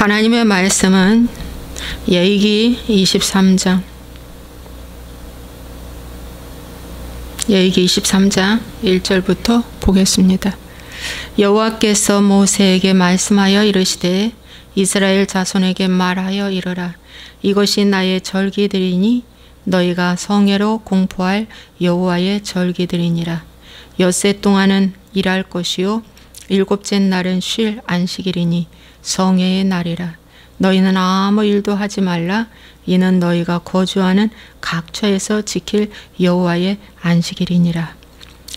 하나님의 말씀은 레위기 23장 1절부터 보겠습니다. 여호와께서 모세에게 말씀하여 이르시되 이스라엘 자손에게 말하여 이르라. 이것이 나의 절기들이니 너희가 성회로 공포할 여호와의 절기들이니라. 엿새 동안은 일할 것이요 일곱째 날은 쉴 안식일이니 성회의 날이라. 너희는 아무 일도 하지 말라. 이는 너희가 거주하는 각처에서 지킬 여호와의 안식일이니라.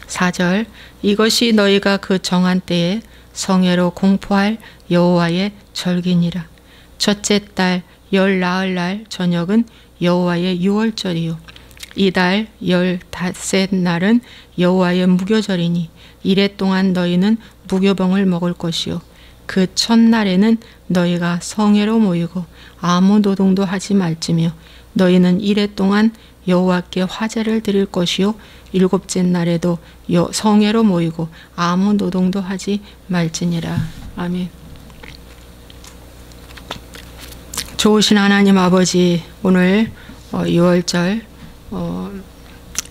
4절 이것이 너희가 그 정한 때에 성회로 공포할 여호와의 절기니라. 첫째 달 열 나흘 날 저녁은 여호와의 유월절이요 이달 15째 날은 여호와의 무교절이니 이래 동안 너희는 무교병을 먹을 것이요 그 첫날에는 너희가 성회로 모이고 아무 노동도 하지 말지며 너희는 이래 동안 여호와께 화제를 드릴 것이요 일곱째 날에도 성회로 모이고 아무 노동도 하지 말지니라. 아멘. 좋으신 하나님 아버지, 오늘 6월절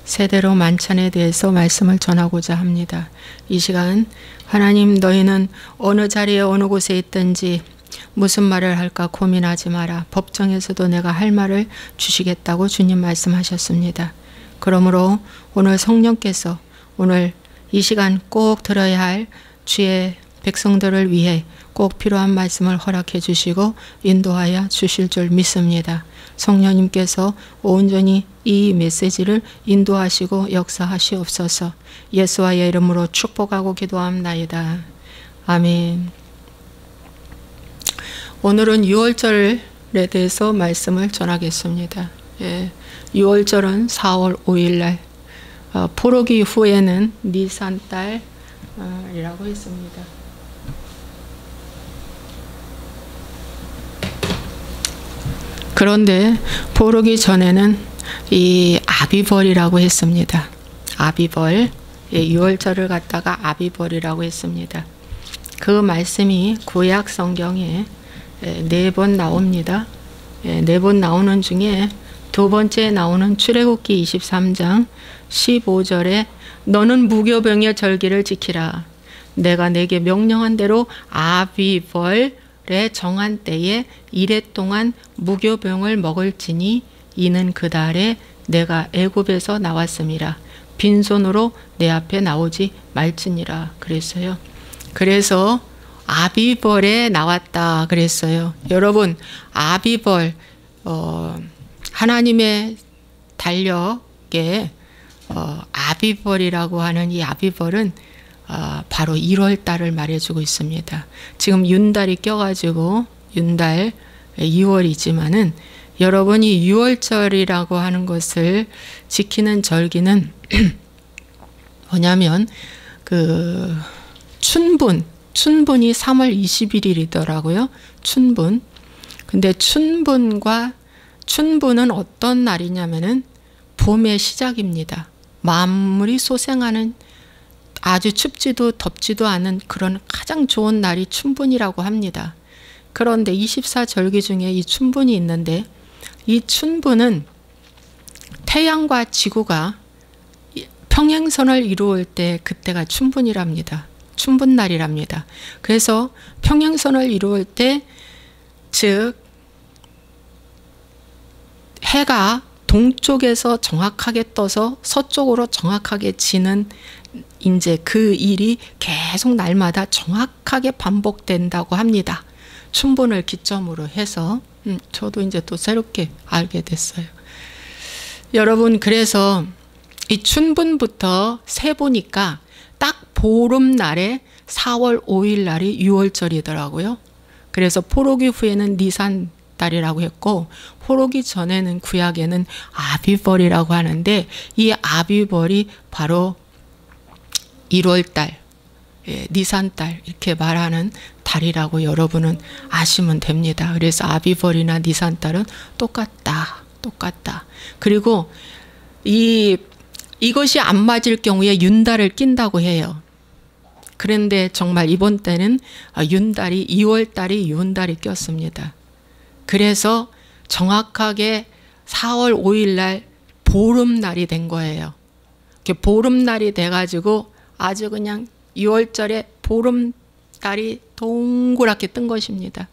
세대로 만찬에 대해서 말씀을 전하고자 합니다. 이 시간 하나님, 너희는 어느 자리에 어느 곳에 있든지 무슨 말을 할까 고민하지 마라. 법정에서도 내가 할 말을 주시겠다고 주님 말씀하셨습니다. 그러므로 오늘 성령께서 오늘 이 시간 꼭 들어야 할 주의 백성들을 위해 꼭 필요한 말씀을 허락해 주시고 인도하여 주실 줄 믿습니다. 성령님께서 온전히 이 메시지를 인도하시고 역사하시옵소서. 예수와의 이름으로 축복하고 기도합나이다. 아멘. 오늘은 유월절에 대해서 말씀을 전하겠습니다. 6월절은 4월 5일 날, 포로기 후에는 니산달이라고 했습니다. 그런데 포로기 전에는 이 아비벌이라고 했습니다. 아비벌, 6월절을 갖다가 아비벌이라고 했습니다. 그 말씀이 구약 성경에 4번 나옵니다. 4번 나오는 중에 두 번째 나오는 출애굽기 23장 15절에 너는 무교병의 절기를 지키라. 내가 내게 명령한 대로 아비벌에 정한 때에 이래 동안 무교병을 먹을지니 이는 그 달에 내가 애굽에서 나왔음이라. 빈손으로 내 앞에 나오지 말지니라 그랬어요. 그래서 아비벌에 나왔다 그랬어요. 여러분, 아비벌 하나님의 달력에 아비벌이라고 하는 이 아비벌은 바로 1월 달을 말해주고 있습니다. 지금 윤달이 껴가지고 윤달 2월이지만은 여러분이 6월절이라고 하는 것을 지키는 절기는 뭐냐면 그 춘분이 3월 21일이더라고요. 춘분. 근데 춘분은 어떤 날이냐면은 봄의 시작입니다. 만물이 소생하는 아주 춥지도 덥지도 않은 그런 가장 좋은 날이 춘분이라고 합니다. 그런데 24절기 중에 이 춘분이 있는데 이 춘분은 태양과 지구가 평행선을 이루을 때 그때가 춘분이랍니다. 춘분날이랍니다. 그래서 평행선을 이루을 때, 즉 해가 동쪽에서 정확하게 떠서 서쪽으로 정확하게 지는 이제 그 일이 계속 날마다 정확하게 반복된다고 합니다. 춘분을 기점으로 해서 저도 이제 또 새롭게 알게 됐어요. 여러분, 그래서 이 춘분부터 세보니까 딱 보름날에 4월 5일 날이 6월절이더라고요. 그래서 포로기 후에는 니산달이라고 했고 포로기 전에는 구약에는 아비벌이라고 하는데 이 아비벌이 바로 1월달, 니산달 이렇게 말하는 달이라고 여러분은 아시면 됩니다. 그래서 아비벌이나 니산달은 똑같다. 그리고 이것이 안 맞을 경우에 윤달을 낀다고 해요. 그런데 정말 이번 때는 윤달이 2월달이 윤달이 꼈습니다. 그래서 정확하게 4월 5일 날 보름날이 된 거예요. 보름날이 돼가지고 아주 그냥 6월절에 보름달이 동그랗게 뜬 것입니다.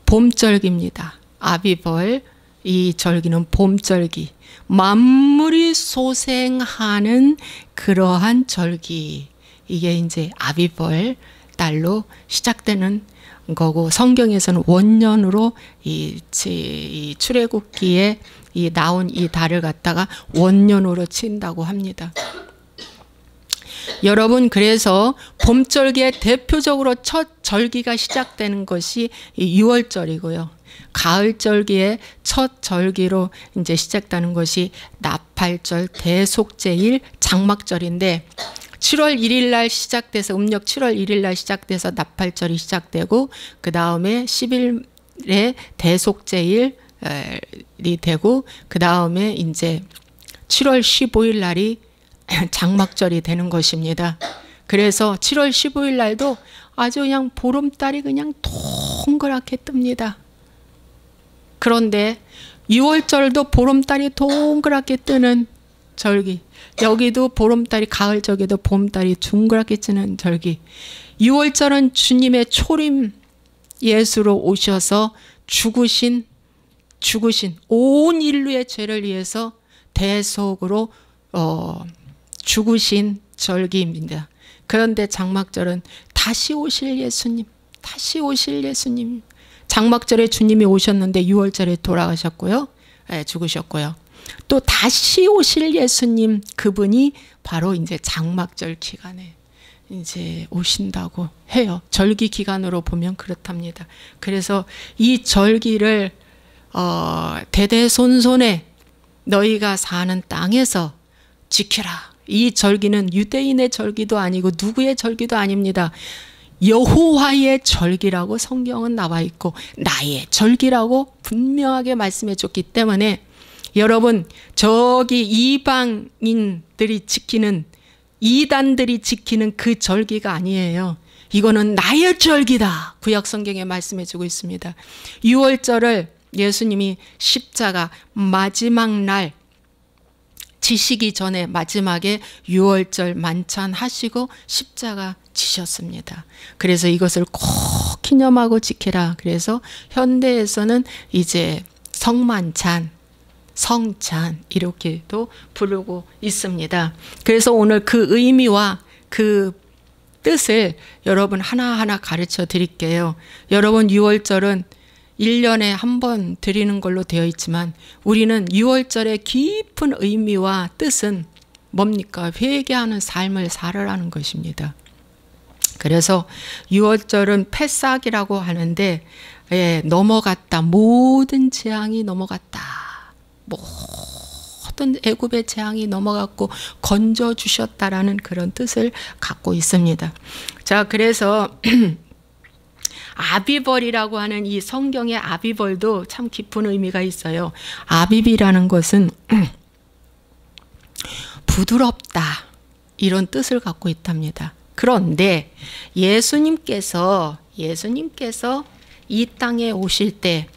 봄절기입니다. 아비벌, 이 절기는 봄절기, 만물이 소생하는 그러한 절기, 이게 이제 아비벌 달로 시작되는 거고, 성경에서는 원년으로 이 출애굽기에 이 나온 이 달을 갖다가 원년으로 친다고 합니다. 여러분, 그래서 봄절기에 대표적으로 첫 절기가 시작되는 것이 이 6월절이고요. 가을절기에 첫 절기로 이제 시작되는 것이 나팔절, 대속제일, 장막절인데 7월 1일 날 시작돼서 음력 7월 1일 날 시작돼서 나팔절이 시작되고 그 다음에 10일에 대속제일이 되고 그 다음에 이제 7월 15일 날이 장막절이 되는 것입니다. 그래서 7월 15일 날도 아주 그냥 보름달이 그냥 동그랗게 뜹니다. 그런데 6월절도 보름달이 동그랗게 뜨는 절기, 여기도 보름달이 가을절기도 봄달이 둥그랗게 뜨는 절기. 6월절은 주님의 초림 예수로 오셔서 죽으신 온 인류의 죄를 위해서 대속으로 죽으신 절기입니다. 그런데 장막절은 다시 오실 예수님, 장막절에 주님이 오셨는데 6월절에 돌아가셨고요. 죽으셨고요. 또 다시 오실 예수님, 그분이 바로 이제 장막절 기간에 이제 오신다고 해요. 절기 기간으로 보면 그렇답니다. 그래서 이 절기를 대대손손에 너희가 사는 땅에서 지켜라. 이 절기는 유대인의 절기도 아니고 누구의 절기도 아닙니다. 여호와의 절기라고 성경은 나와 있고 나의 절기라고 분명하게 말씀해 줬기 때문에 여러분, 저기 이방인들이 지키는, 이단들이 지키는 그 절기가 아니에요. 이거는 나의 절기다. 구약 성경에 말씀해 주고 있습니다. 6월절을 예수님이 십자가 마지막 날 지시기 전에 마지막에 6월절 만찬하시고 십자가 지셨습니다. 그래서 이것을 꼭 기념하고 지키라. 그래서 현대에서는 이제 성만찬, 성찬 이렇게도 부르고 있습니다. 그래서 오늘 그 의미와 그 뜻을 여러분 하나하나 가르쳐 드릴게요. 여러분, 6월절은 1년에 한 번 드리는 걸로 되어 있지만 우리는 6월절의 깊은 의미와 뜻은 뭡니까? 회개하는 삶을 살아라는 것입니다. 그래서 6월절은 패삭이라고 하는데 넘어갔다. 모든 재앙이 넘어갔다. 모든 애굽의 재앙이 넘어갔고 건져주셨다라는 그런 뜻을 갖고 있습니다. 자, 그래서 아비벌이라고 하는 이 성경의 아비벌도 참 깊은 의미가 있어요. 아비비라는 것은 부드럽다 이런 뜻을 갖고 있답니다. 그런데 예수님께서 이 땅에 오실 때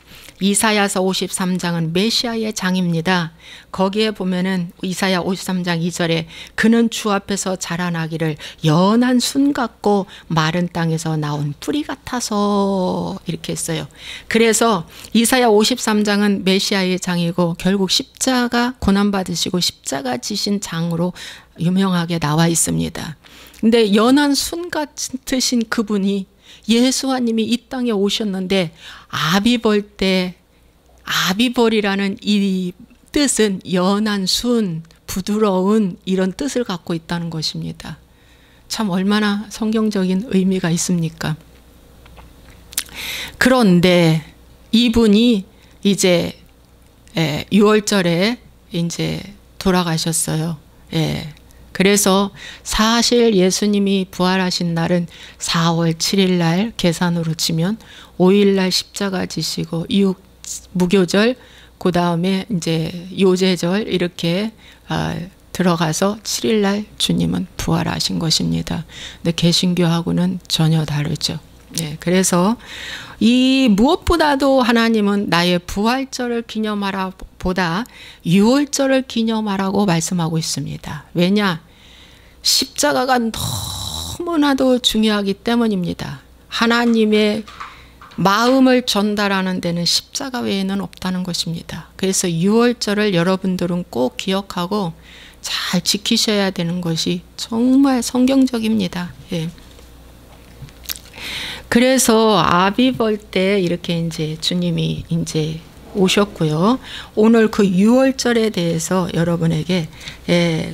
이사야서 53장은 메시아의 장입니다. 거기에 보면은 이사야 53장 2절에 그는 주 앞에서 자라나기를 연한 순 같고 마른 땅에서 나온 뿌리 같아서 이렇게 했어요. 그래서 이사야 53장은 메시아의 장이고 결국 십자가 고난받으시고 십자가 지신 장으로 유명하게 나와 있습니다. 근데 연한 순 같으신 그분이 예수님이 이 땅에 오셨는데 아비벌 때 아비벌이라는 이 뜻은 연한 순, 부드러운 이런 뜻을 갖고 있다는 것입니다. 참 얼마나 성경적인 의미가 있습니까? 그런데 이분이 이제 6월절에 이제 돌아가셨어요. 그래서 사실 예수님이 부활하신 날은 4월 7일 날 계산으로 치면 5일 날 십자가 지시고 무교절, 그 다음에 이제 요제절 이렇게 들어가서 7일날 주님은 부활하신 것입니다. 근데 개신교하고는 전혀 다르죠. 예, 그래서 이 무엇보다도 하나님은 나의 부활절을 기념하라 보다 유월절을 기념하라고 말씀하고 있습니다. 왜냐? 십자가가 너무나도 중요하기 때문입니다. 하나님의 마음을 전달하는 데는 십자가 외에는 없다는 것입니다. 그래서 유월절을 여러분들은 꼭 기억하고 잘 지키셔야 되는 것이 정말 성경적입니다. 예. 그래서 아비벌 때 이렇게 이제 주님이 이제 오셨고요. 오늘 그 유월절에 대해서 여러분에게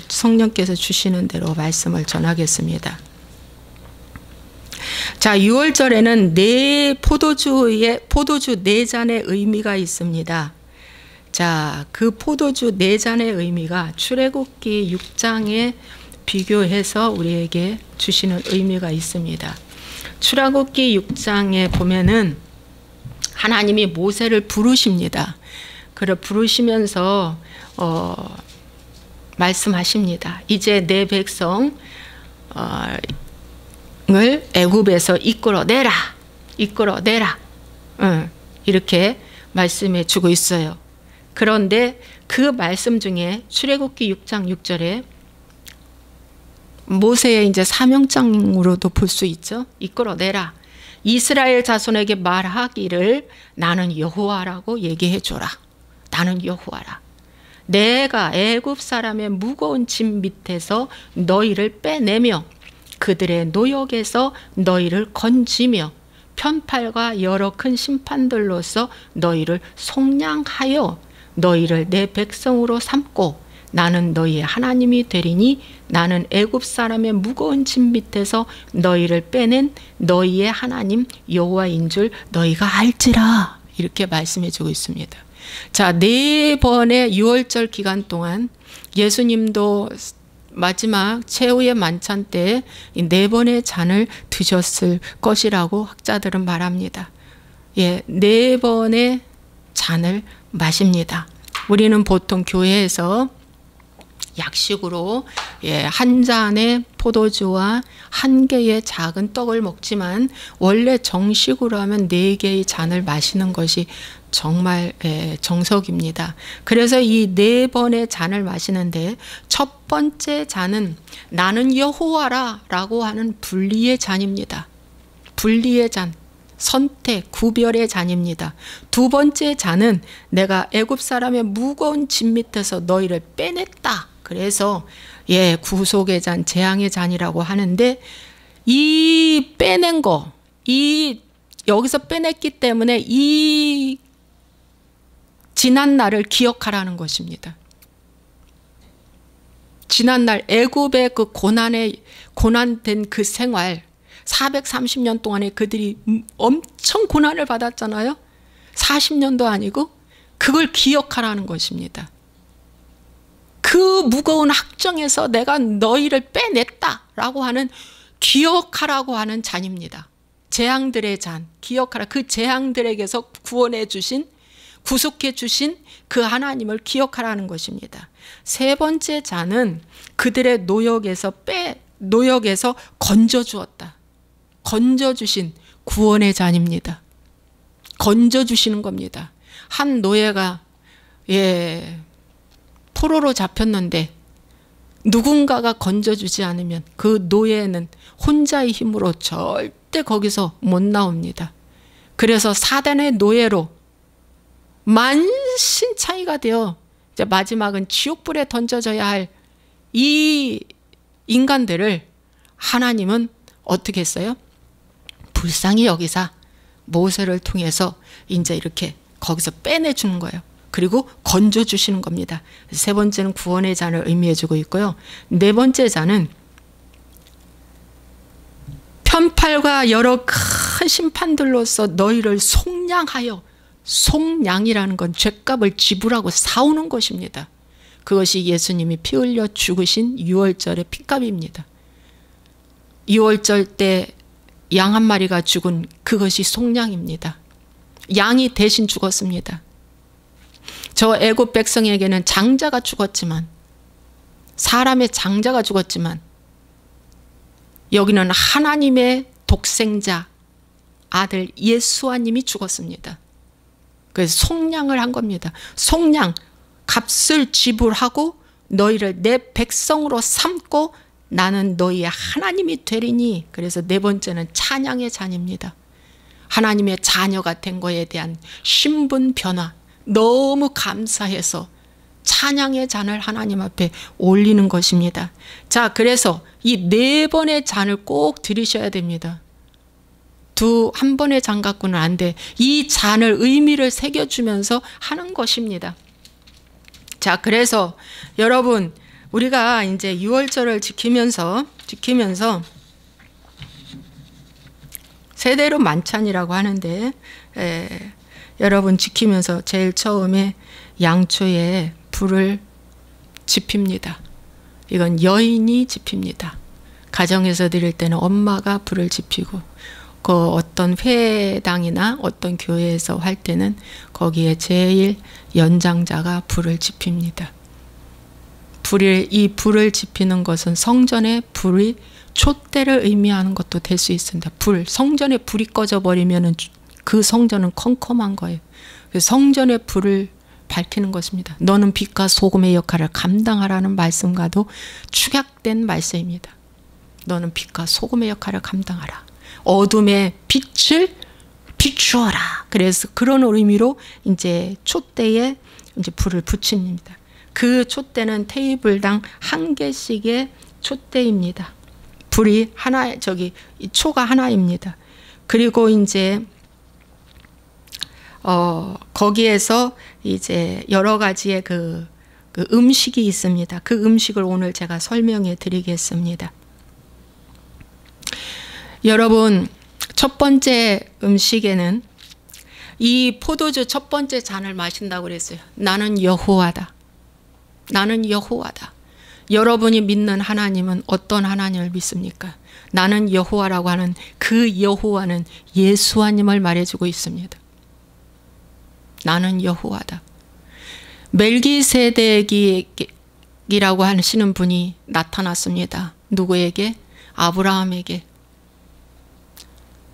성령께서 주시는 대로 말씀을 전하겠습니다. 자, 유월절에는 포도주 4잔의 의미가 있습니다. 자, 그 포도주 4잔의 의미가 출애굽기 6장에 비교해서 우리에게 주시는 의미가 있습니다. 출애굽기 6장에 보면은 하나님이 모세를 부르십니다. 그를 부르시면서 말씀하십니다. 이제 내 백성을 애굽에서 이끌어내라. 이렇게 말씀해 주고 있어요. 그런데 그 말씀 중에 출애굽기 6장 6절에 모세의 이제 사명장으로도 볼 수 있죠. 이끌어내라. 이스라엘 자손에게 말하기를 나는 여호와라고 얘기해 줘라. 나는 여호와라. 내가 애굽 사람의 무거운 짐 밑에서 너희를 빼내며 그들의 노역에서 너희를 건지며 편팔과 여러 큰 심판들로서 너희를 속량하여 너희를 내 백성으로 삼고 나는 너희의 하나님이 되리니 나는 애굽 사람의 무거운 짐 밑에서 너희를 빼낸 너희의 하나님 여호와인 줄 너희가 알지라. 이렇게 말씀해 주고 있습니다. 자, 4번의 유월절 기간 동안 예수님도 마지막 최후의 만찬 때 4번의 잔을 드셨을 것이라고 학자들은 말합니다. 예, 4번의 잔을 마십니다. 우리는 보통 교회에서 약식으로 한 잔의 포도주와 한 개의 작은 떡을 먹지만 원래 정식으로 하면 4개의 잔을 마시는 것이 정말 정석입니다. 그래서 이 4번의 잔을 마시는데 첫 번째 잔은 나는 여호와라 라고 하는 분리의 잔입니다. 분리의 잔, 선택, 구별의 잔입니다. 두 번째 잔은 내가 애굽 사람의 무거운 짐 밑에서 너희를 빼냈다. 그래서 구속의 잔, 재앙의 잔이라고 하는데 이 빼낸 거, 여기서 빼냈기 때문에 이 지난 날을 기억하라는 것입니다. 지난 날 애굽의 그 고난된 그 생활 430년 동안에 그들이 엄청 고난을 받았잖아요. 40년도 아니고 그걸 기억하라는 것입니다. 그 무거운 학정에서 내가 너희를 빼냈다라고 하는 기억하라고 하는 잔입니다. 재앙들의 잔, 기억하라. 그 재앙들에게서 구원해 주신, 구속해 주신 그 하나님을 기억하라는 것입니다. 세 번째 잔은 그들의 노역에서 건져 주었다. 건져 주신 구원의 잔입니다. 건져 주시는 겁니다. 한 노예가 포로로 잡혔는데 누군가가 건져주지 않으면 그 노예는 혼자의 힘으로 절대 거기서 못 나옵니다. 그래서 사단의 노예로 만신창이가 되어 이제 마지막은 지옥불에 던져져야 할 이 인간들을 하나님은 어떻게 했어요? 불쌍히 여기사 모세를 통해서 이제 이렇게 거기서 빼내주는 거예요. 그리고 건져주시는 겁니다. 세 번째는 구원의 잔을 의미해주고 있고요. 네 번째 잔은 편팔과 여러 큰 심판들로서 너희를 속량하여, 속량이라는 건 죗값을 지불하고 사오는 것입니다. 그것이 예수님이 피 흘려 죽으신 유월절의 핏값입니다. 유월절 때 양 한 마리가 죽은 그것이 속량입니다. 양이 대신 죽었습니다. 저 애굽 백성에게는 장자가 죽었지만 사람의 장자가 죽었지만 여기는 하나님의 독생자 아들 예수아님이 죽었습니다. 그래서 속량을 한 겁니다. 속량, 값을 지불하고 너희를 내 백성으로 삼고 나는 너희의 하나님이 되리니. 그래서 네 번째는 찬양의 잔입니다. 하나님의 자녀가 된 거에 대한 신분 변화, 너무 감사해서 찬양의 잔을 하나님 앞에 올리는 것입니다. 자, 그래서 이 네 번의 잔을 꼭 들이셔야 됩니다. 한 번의 잔 갖고는 안 돼. 이 잔을 의미를 새겨주면서 하는 것입니다. 자, 그래서 여러분, 우리가 이제 유월절을 지키면서 세대로 만찬이라고 하는데, 여러분 지키면서 제일 처음에 양초에 불을 지핍니다. 이건 여인이 지핍니다. 가정에서 드릴 때는 엄마가 불을 지피고, 그 어떤 회당이나 어떤 교회에서 할 때는 거기에 제일 연장자가 불을 지핍니다. 이 불을 지피는 것은 성전의 불이 촛대를 의미하는 것도 될 수 있습니다. 성전에 불이 꺼져 버리면 그 성전은 컴컴한 거예요. 성전의 불을 밝히는 것입니다. 너는 빛과 소금의 역할을 감당하라는 말씀과도 축약된 말씀입니다. 너는 빛과 소금의 역할을 감당하라. 어둠의 빛을 비추어라. 그래서 그런 의미로 이제 촛대에 이제 불을 붙입니다. 그 촛대는 테이블당 한 개씩의 촛대입니다. 불이 하나, 초가 하나입니다. 그리고 이제 거기에서 이제 여러 가지의 그 음식이 있습니다. 그 음식을 오늘 제가 설명해 드리겠습니다. 여러분, 첫 번째 음식에는 이 포도주 첫 번째 잔을 마신다고 그랬어요. 나는 여호와다. 나는 여호와다. 여러분이 믿는 하나님은 어떤 하나님을 믿습니까? 나는 여호와라고 하는 그 여호와는 예수아님을 말해주고 있습니다. 나는 여호와다. 멜기세덱이라고 하시는 분이 나타났습니다. 누구에게? 아브라함에게.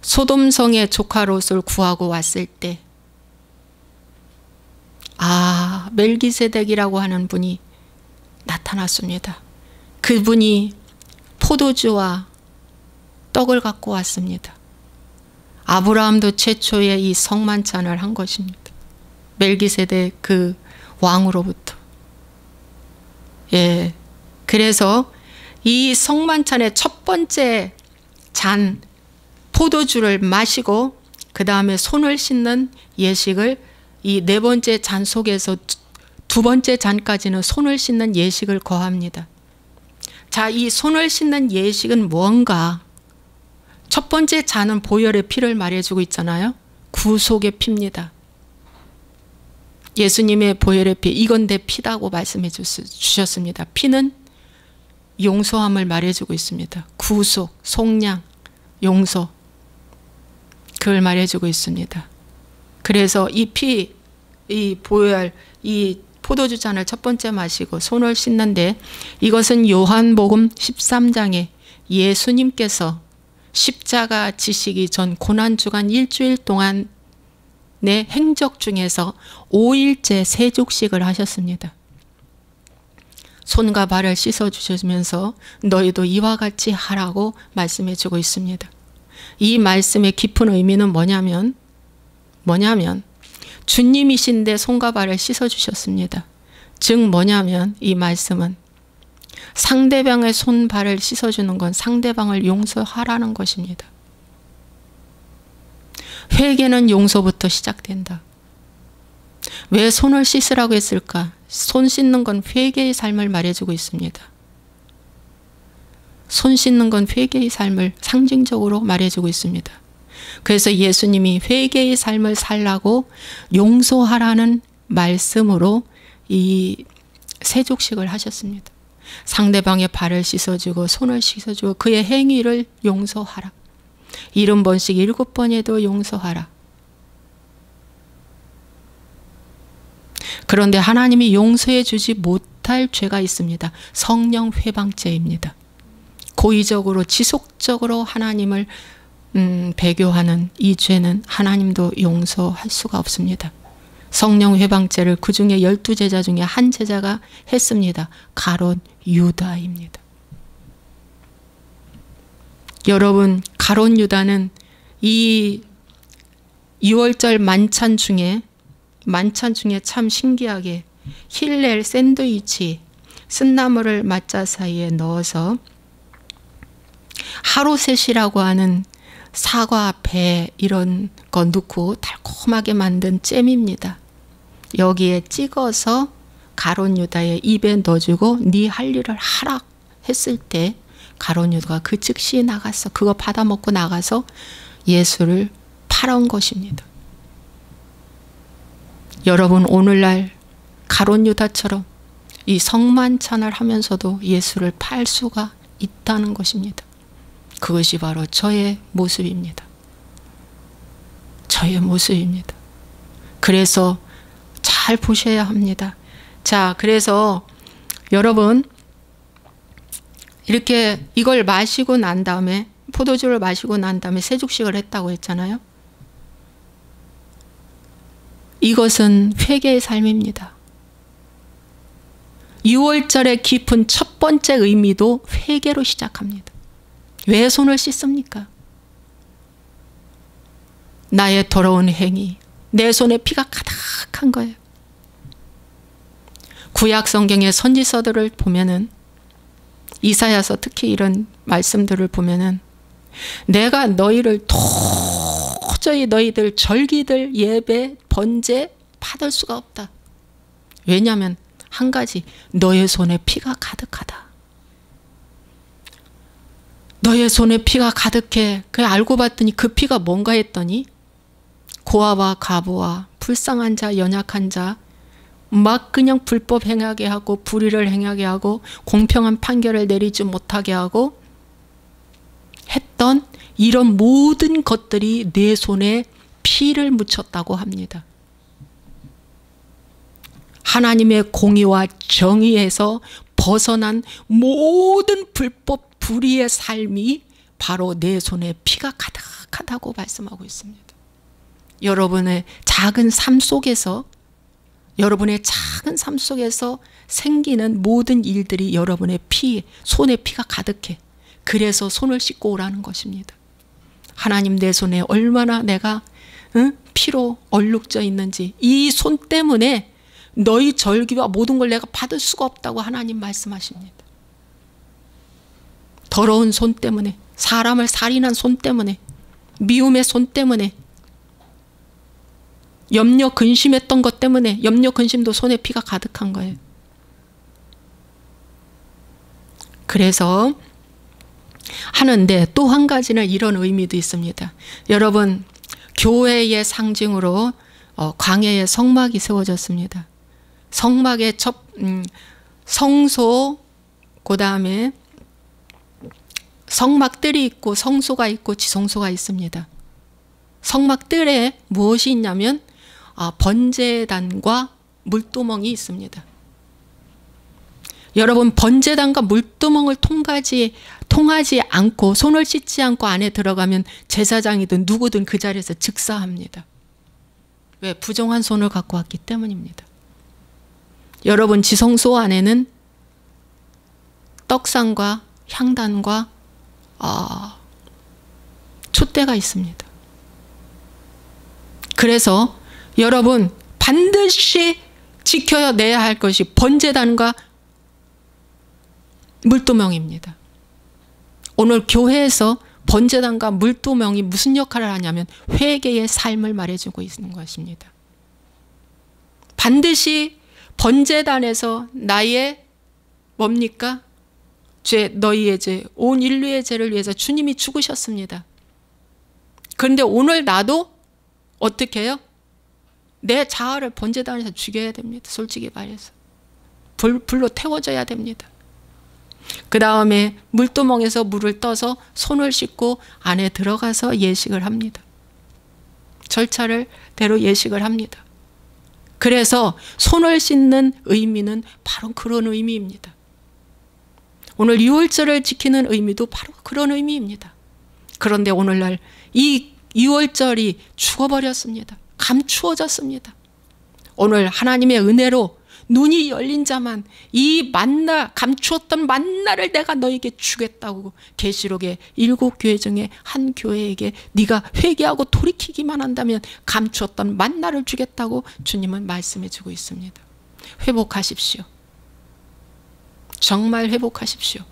소돔성의 조카 롯을 구하고 왔을 때, 멜기세덱이라고 하는 분이 나타났습니다. 그분이 포도주와 떡을 갖고 왔습니다. 아브라함도 최초의 이 성만찬을 한 것입니다. 멜기세덱 그 왕으로부터. 예. 그래서 이 성만찬의 첫 번째 잔 포도주를 마시고 그 다음에 손을 씻는 예식을 이 네 번째 잔 속에서 두 번째 잔까지는 손을 씻는 예식을 거합니다. 자, 이 손을 씻는 예식은 뭔가? 첫 번째 잔은 보혈의 피를 말해주고 있잖아요. 구속의 피입니다. 예수님의 보혈의 피, 이건 내 피다고 말씀해 주셨습니다. 피는 용서함을 말해주고 있습니다. 구속, 속량, 용서, 그걸 말해주고 있습니다. 그래서 이 피, 이 보혈, 이 포도주 잔을 첫 번째 마시고 손을 씻는데, 이것은 요한복음 13장에 예수님께서 십자가 지시기 전 고난주간 일주일 동안의 행적 중에서 5일째 세족식을 하셨습니다. 손과 발을 씻어주시면서 너희도 이와 같이 하라고 말씀해 주고 있습니다. 이 말씀의 깊은 의미는 뭐냐면 주님이신데 손과 발을 씻어주셨습니다. 즉 뭐냐면 이 말씀은 상대방의 손, 발을 씻어주는 건 상대방을 용서하라는 것입니다. 회개는 용서부터 시작된다. 왜 손을 씻으라고 했을까? 손 씻는 건 회개의 삶을 말해주고 있습니다. 손 씻는 건 회개의 삶을 상징적으로 말해주고 있습니다. 그래서 예수님이 회개의 삶을 살라고 용서하라는 말씀으로 이 세족식을 하셨습니다. 상대방의 발을 씻어주고 손을 씻어주고 그의 행위를 용서하라. 70번씩 7번에도 용서하라. 그런데 하나님이 용서해 주지 못할 죄가 있습니다. 성령 회방죄입니다. 고의적으로 지속적으로 하나님을 배교하는 이 죄는 하나님도 용서할 수가 없습니다. 성령 회방죄를 그 중에 12제자 중에 한 제자가 했습니다. 가룟 유다입니다. 여러분, 가룟 유다는 이 6월절 만찬 중에 참 신기하게 힐렐 샌드위치 쓴나물을 맛자 사이에 넣어서 하루셋이라고 하는 사과, 배 이런 거 넣고 달콤하게 만든 잼입니다. 여기에 찍어서 가룟 유다의 입에 넣어주고 네 할 일을 하라 했을 때 가룟 유다가 그 즉시 나갔어. 그거 받아먹고 나가서 예수를 팔아온 것입니다. 여러분, 오늘날 가룟 유다처럼 이 성만찬을 하면서도 예수를 팔 수가 있다는 것입니다. 그것이 바로 저의 모습입니다. 저의 모습입니다. 그래서 잘 보셔야 합니다. 자, 그래서 여러분, 이렇게 이걸 마시고 난 다음에, 포도주를 마시고 난 다음에 세죽식을 했다고 했잖아요. 이것은 회개의 삶입니다. 6월절의 깊은 첫 번째 의미도 회개로 시작합니다. 왜 손을 씻습니까? 나의 더러운 행위, 내 손에 피가 가득한 거예요. 구약 성경의 선지서들을 보면은, 이사야서 특히 이런 말씀들을 보면은, 내가 너희를 도저히 너희들 절기들 예배 번제 받을 수가 없다. 왜냐하면 한 가지, 너의 손에 피가 가득하다. 너의 손에 피가 가득해. 그래, 알고 봤더니 그 피가 뭔가 했더니 고아와 과부와 불쌍한 자, 연약한 자 막 그냥 불법 행하게 하고 불의를 행하게 하고 공평한 판결을 내리지 못하게 하고 했던 이런 모든 것들이 내 손에 피를 묻혔다고 합니다. 하나님의 공의와 정의에서 벗어난 모든 불법 불의의 삶이 바로 내 손에 피가 가득하다고 말씀하고 있습니다. 여러분의 작은 삶 속에서, 여러분의 작은 삶 속에서 생기는 모든 일들이 여러분의 손에 피가 가득해. 그래서 손을 씻고 오라는 것입니다. 하나님, 내 손에 얼마나 내가 피로 얼룩져 있는지, 이 손 때문에 너희 절기와 모든 걸 내가 받을 수가 없다고 하나님 말씀하십니다. 더러운 손 때문에, 사람을 살인한 손 때문에, 미움의 손 때문에, 염려 근심했던 것 때문에, 염려 근심도 손에 피가 가득한 거예요. 그래서 하는데 또 한 가지는 이런 의미도 있습니다. 여러분, 교회의 상징으로 광야에 성막이 세워졌습니다. 성막의 성소, 그 다음에 성막들이 있고 성소가 있고 지성소가 있습니다. 성막들에 무엇이 있냐면 번제단과 물두멍이 있습니다. 여러분, 번제단과 물두멍을 통하지 않고, 손을 씻지 않고 안에 들어가면 제사장이든 누구든 그 자리에서 즉사합니다. 왜? 부정한 손을 갖고 왔기 때문입니다. 여러분, 지성소 안에는 떡상과 향단과 촛대가 있습니다. 그래서 여러분, 반드시 지켜내야 할 것이 번제단과 물두멍입니다. 오늘 교회에서 번제단과 물두멍이 무슨 역할을 하냐면 회개의 삶을 말해주고 있는 것입니다. 반드시 번제단에서 나의 뭡니까? 죄, 너희의 죄, 온 인류의 죄를 위해서 주님이 죽으셨습니다. 그런데 오늘 나도 어떻게 해요? 내 자아를 번제단에서 죽여야 됩니다. 솔직히 말해서. 불로 태워져야 됩니다. 그 다음에 물두멍에서 물을 떠서 손을 씻고 안에 들어가서 예식을 합니다. 절차를 대로 예식을 합니다. 그래서 손을 씻는 의미는 바로 그런 의미입니다. 오늘 유월절을 지키는 의미도 바로 그런 의미입니다. 그런데 오늘날 이 유월절이 죽어버렸습니다. 감추어졌습니다. 오늘 하나님의 은혜로 눈이 열린 자만 이 만나, 감추었던 만나를 내가 너에게 주겠다고 계시록의 7교회 중에 한 교회에게 네가 회개하고 돌이키기만 한다면 감추었던 만나를 주겠다고 주님은 말씀해 주고 있습니다. 회복하십시오. 정말 회복하십시오.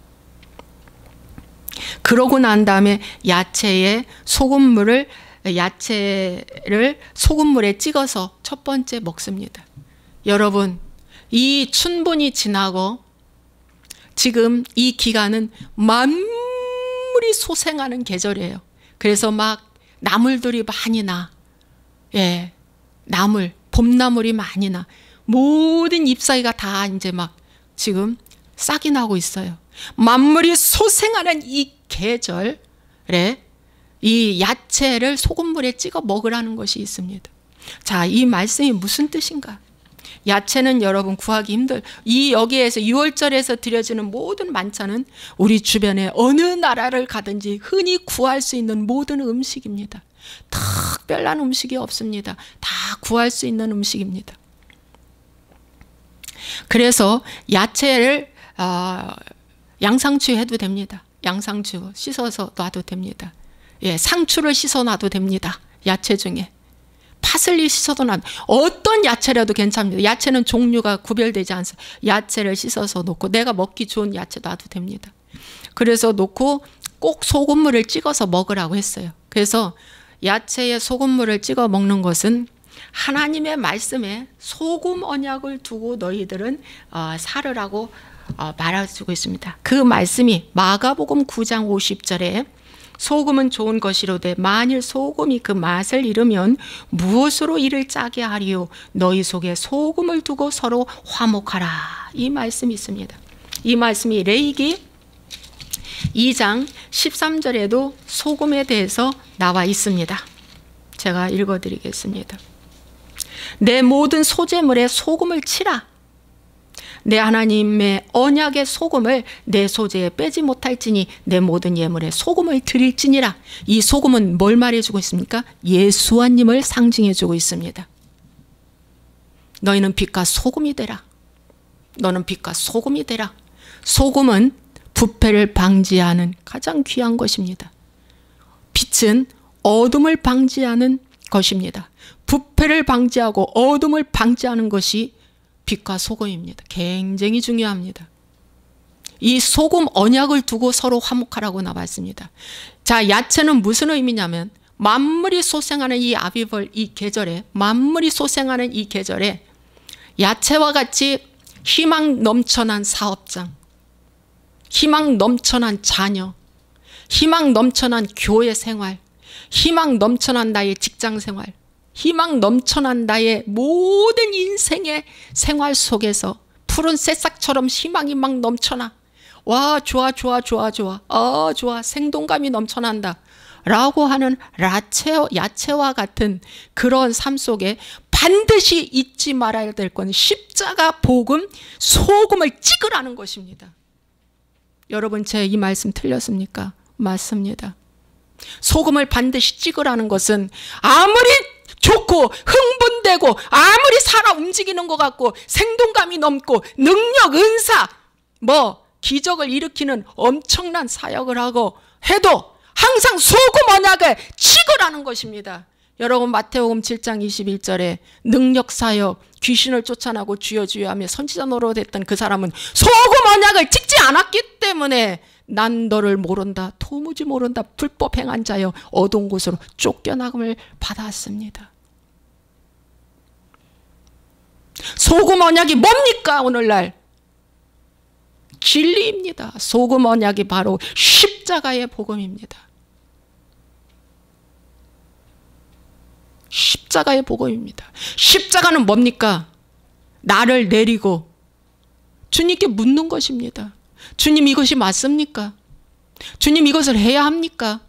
그러고 난 다음에 야채를 소금물에 찍어서 첫 번째 먹습니다. 여러분, 이 춘분이 지나고 지금 이 기간은 만물이 소생하는 계절이에요. 그래서 막 나물들이 많이 나. 예, 봄나물이 많이 나. 모든 잎사귀가 다 이제 막 지금 싹이 나고 있어요. 만물이 소생하는 이 계절에 이 야채를 소금물에 찍어 먹으라는 것이 있습니다. 자, 이 말씀이 무슨 뜻인가? 야채는 여러분 구하기 여기에서 6월절에서 드려지는 모든 만찬은 우리 주변에 어느 나라를 가든지 흔히 구할 수 있는 모든 음식입니다. 특별한 음식이 없습니다. 다 구할 수 있는 음식입니다. 그래서 야채를 양상추 해도 됩니다. 양상추 씻어서 놔도 됩니다. 예, 상추를 씻어 놔도 됩니다. 야채 중에. 파슬리 씻어도 놔도 어떤 야채라도 괜찮습니다. 야채는 종류가 구별되지 않습니다. 야채를 씻어서 놓고 내가 먹기 좋은 야채 놔도 됩니다. 그래서 놓고 꼭 소금물을 찍어서 먹으라고 했어요. 그래서 야채에 소금물을 찍어 먹는 것은 하나님의 말씀에 소금 언약을 두고 너희들은 살으라고 말해주고 있습니다. 그 말씀이 마가복음 9장 50절에 소금은 좋은 것이로되 만일 소금이 그 맛을 잃으면 무엇으로 이를 짜게 하리요 너희 속에 소금을 두고 서로 화목하라. 이 말씀이 있습니다. 이 말씀이 레위기 2장 13절에도 소금에 대해서 나와 있습니다. 제가 읽어드리겠습니다. 내 모든 소재물에 소금을 치라. 내 하나님의 언약의 소금을 내 소재에 빼지 못할지니 내 모든 예물에 소금을 드릴지니라. 이 소금은 뭘 말해주고 있습니까? 예수와님을 상징해주고 있습니다. 너희는 빛과 소금이 되라. 너는 빛과 소금이 되라. 소금은 부패를 방지하는 가장 귀한 것입니다. 빛은 어둠을 방지하는 것입니다. 부패를 방지하고 어둠을 방지하는 것이 빛과 소금입니다. 굉장히 중요합니다. 이 소금 언약을 두고 서로 화목하라고 나왔습니다. 자, 야채는 무슨 의미냐면 만물이 소생하는 이 아비벌 이 계절에 만물이 소생하는 이 계절에 야채와 같이 희망 넘쳐난 사업장, 희망 넘쳐난 자녀, 희망 넘쳐난 교회 생활, 희망 넘쳐난 나의 직장 생활, 희망 넘쳐난 나의 모든 인생의 생활 속에서 푸른 새싹처럼 희망이 막 넘쳐나. 와, 좋아. 좋아. 생동감이 넘쳐난다. 라고 하는 야채와 같은 그런 삶 속에 반드시 잊지 말아야 될 건 십자가 복음, 소금을 찍으라는 것입니다. 여러분, 제 이 말씀 틀렸습니까? 맞습니다. 소금을 반드시 찍으라는 것은 아무리 좋고 흥분되고 아무리 살아 움직이는 것 같고 생동감이 넘고 능력, 은사, 기적을 일으키는 엄청난 사역을 하고 해도 항상 소금 언약을 찍으라는 것입니다. 여러분, 마태복음 7장 21절에 능력 사역, 귀신을 쫓아내고 주여 주여 하며 선지자 노릇했던 그 사람은 소금 언약을 찍지 않았기 때문에 난 너를 모른다, 도무지 모른다, 불법 행한 자여 어두운 곳으로 쫓겨나감을 받았습니다. 소금 언약이 뭡니까? 오늘날 진리입니다. 소금 언약이 바로 십자가의 복음입니다. 십자가의 복음입니다. 십자가는 뭡니까? 나를 내리고 주님께 묻는 것입니다. 주님, 이것이 맞습니까? 주님, 이것을 해야 합니까?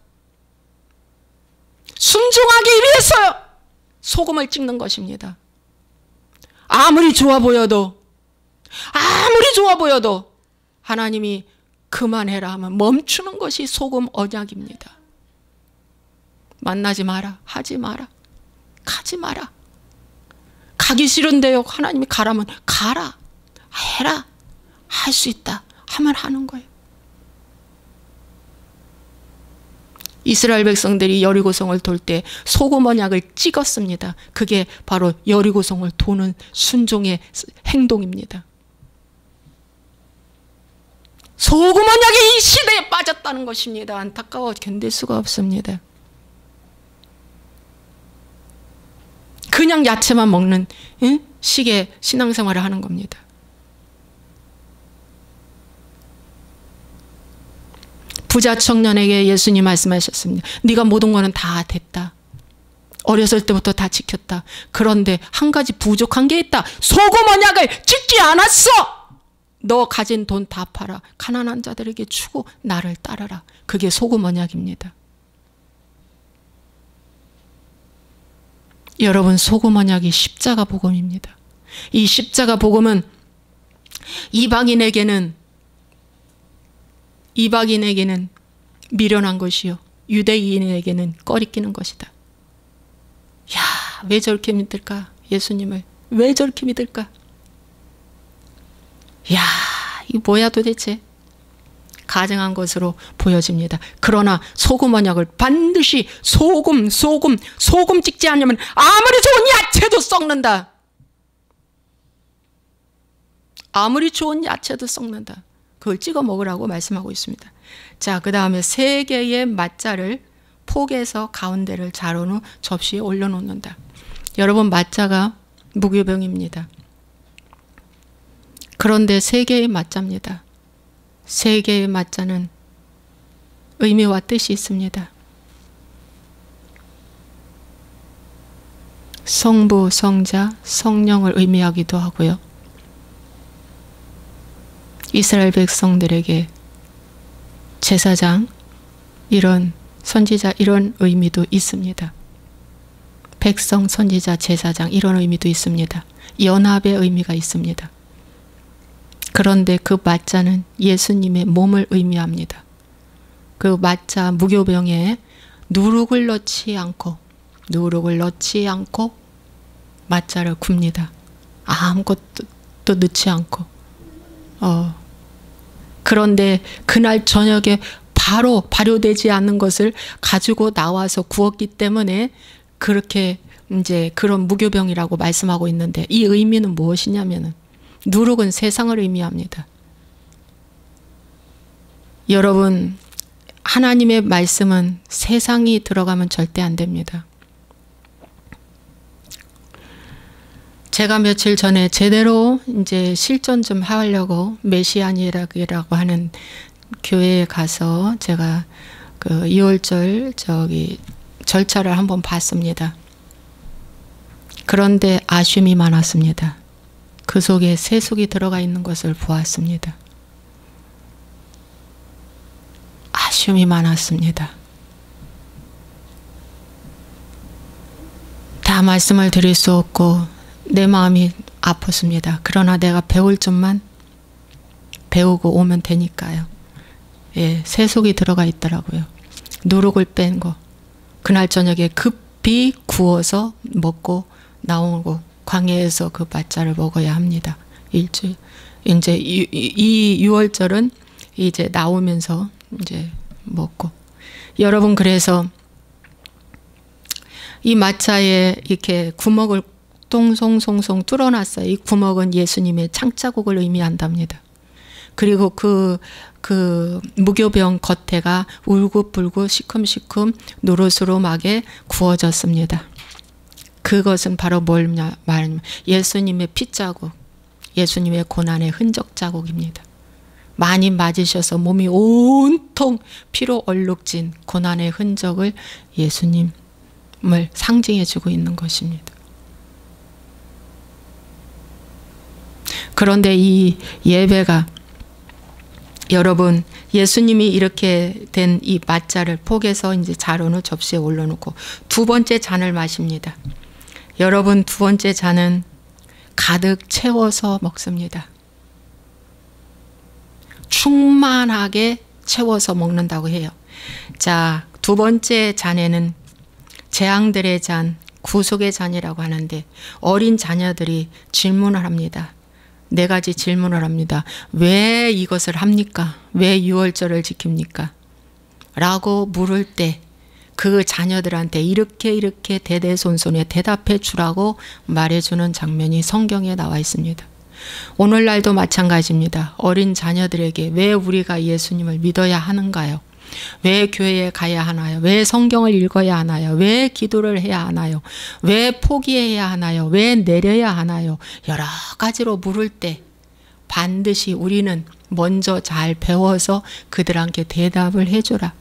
순종하기 위해서 소금을 찍는 것입니다. 아무리 좋아 보여도 하나님이 그만해라 하면 멈추는 것이 소금 언약입니다. 만나지 마라, 하지 마라, 가지 마라. 가기 싫은데요, 하나님이 가라면 가라, 해라, 할 수 있다 하면 하는 거예요. 이스라엘 백성들이 여리고성을 돌 때 소금 언약을 찍었습니다. 그게 바로 여리고성을 도는 순종의 행동입니다. 소금 언약이 이 시대에 빠졌다는 것입니다. 안타까워 견딜 수가 없습니다. 그냥 야채만 먹는 식의 신앙생활을 하는 겁니다. 부자 청년에게 예수님 말씀하셨습니다. 네가 모든 거는 다 됐다. 어렸을 때부터 다 지켰다. 그런데 한 가지 부족한 게 있다. 소금 언약을 지키지 않았어. 너 가진 돈 다 팔아. 가난한 자들에게 주고 나를 따르라. 그게 소금 언약입니다. 여러분, 소금 언약이 십자가 복음입니다. 이 십자가 복음은 이방인에게는 미련한 것이요, 유대인에게는 꺼리끼는 것이다. 야, 왜 저렇게 믿을까? 예수님을 왜 저렇게 믿을까? 야, 이거 뭐야 도대체? 가증한 것으로 보여집니다. 그러나 소금 언약을 반드시 소금 찍지 않으면 아무리 좋은 야채도 썩는다. 아무리 좋은 야채도 썩는다. 그걸 찍어 먹으라고 말씀하고 있습니다. 자, 그 다음에 3개의 맛자를 포개서 가운데를 자른 후 접시에 올려놓는다. 여러분, 맛자가 무교병입니다. 그런데 3개의 맛자입니다. 3개의 맛자는 의미와 뜻이 있습니다. 성부, 성자, 성령을 의미하기도 하고요. 이스라엘 백성들에게 제사장, 이런 선지자, 이런 의미도 있습니다. 백성, 선지자, 제사장, 이런 의미도 있습니다. 연합의 의미가 있습니다. 그런데 그 맞자는 예수님의 몸을 의미합니다. 그 맞자 무교병에 누룩을 넣지 않고 맞자를 굽니다. 아무것도 넣지 않고. 그런데 그날 저녁에 바로 발효되지 않는 것을 가지고 나와서 구웠기 때문에 그렇게 이제 그런 무교병이라고 말씀하고 있는데, 이 의미는 무엇이냐면은 누룩은 세상을 의미합니다. 여러분, 하나님의 말씀은 세상이 들어가면 절대 안 됩니다. 제가 며칠 전에 제대로 이제 실전 좀 하려고 메시아니락이라고 하는 교회에 가서 제가 그 2월절 절차를 한번 봤습니다. 그런데 아쉬움이 많았습니다. 그 속에 세속이 들어가 있는 것을 보았습니다. 아쉬움이 많았습니다. 다 말씀을 드릴 수 없고 내 마음이 아팠습니다. 그러나 내가 배울 점만 배우고 오면 되니까요. 예, 세속이 들어가 있더라고요. 누룩을 뺀 거. 그날 저녁에 급히 구워서 먹고 나오고 광야에서 그 맛자를 먹어야 합니다. 일주일. 이제 이 6월절은 이제 나오면서 이제 먹고. 여러분, 그래서 이 맛자에 이렇게 구멍을 똥송송송 뚫어놨어요. 이 구멍은 예수님의 창자국을 의미한답니다. 그리고 그 무교병 겉에가 울긋불긋 시큼시큼 노릇스름하게 구워졌습니다. 그것은 바로 뭘 말하냐면 예수님의 피자국, 예수님의 고난의 흔적 자국입니다. 많이 맞으셔서 몸이 온통 피로 얼룩진 고난의 흔적을 예수님을 상징해주고 있는 것입니다. 그런데 이 예배가, 여러분, 예수님이 이렇게 된 이 맛자를 포개서 이제 자루는 접시에 올려놓고 두 번째 잔을 마십니다. 여러분, 두 번째 잔은 가득 채워서 먹습니다. 충만하게 채워서 먹는다고 해요. 자, 두 번째 잔에는 재앙들의 잔, 구속의 잔이라고 하는데 어린 자녀들이 질문을 합니다. 네 가지 질문을 합니다. 왜 이것을 합니까? 왜 유월절을 지킵니까? 라고 물을 때 그 자녀들한테 이렇게 대대손손에 대답해 주라고 말해주는 장면이 성경에 나와 있습니다. 오늘날도 마찬가지입니다. 어린 자녀들에게 왜 우리가 예수님을 믿어야 하는가요? 왜 교회에 가야 하나요? 왜 성경을 읽어야 하나요? 왜 기도를 해야 하나요? 왜 포기해야 하나요? 왜 내려야 하나요? 여러 가지로 물을 때 반드시 우리는 먼저 잘 배워서 그들한테 대답을 해주라.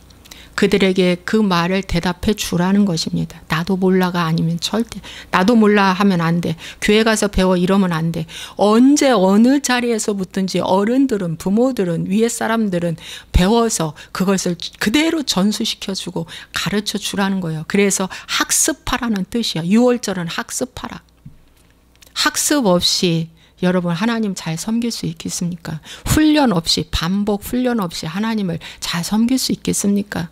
그들에게 그 말을 대답해 주라는 것입니다. 나도 몰라가 아니면 절대 나도 몰라 하면 안 돼. 교회 가서 배워 이러면 안 돼. 언제 어느 자리에서부터인지 어른들은 부모들은 위에 사람들은 배워서 그것을 그대로 전수시켜주고 가르쳐 주라는 거예요. 그래서 학습하라는 뜻이야. 유월절은 학습하라. 학습 없이 여러분 하나님 잘 섬길 수 있겠습니까? 훈련 없이 반복 훈련 없이 하나님을 잘 섬길 수 있겠습니까?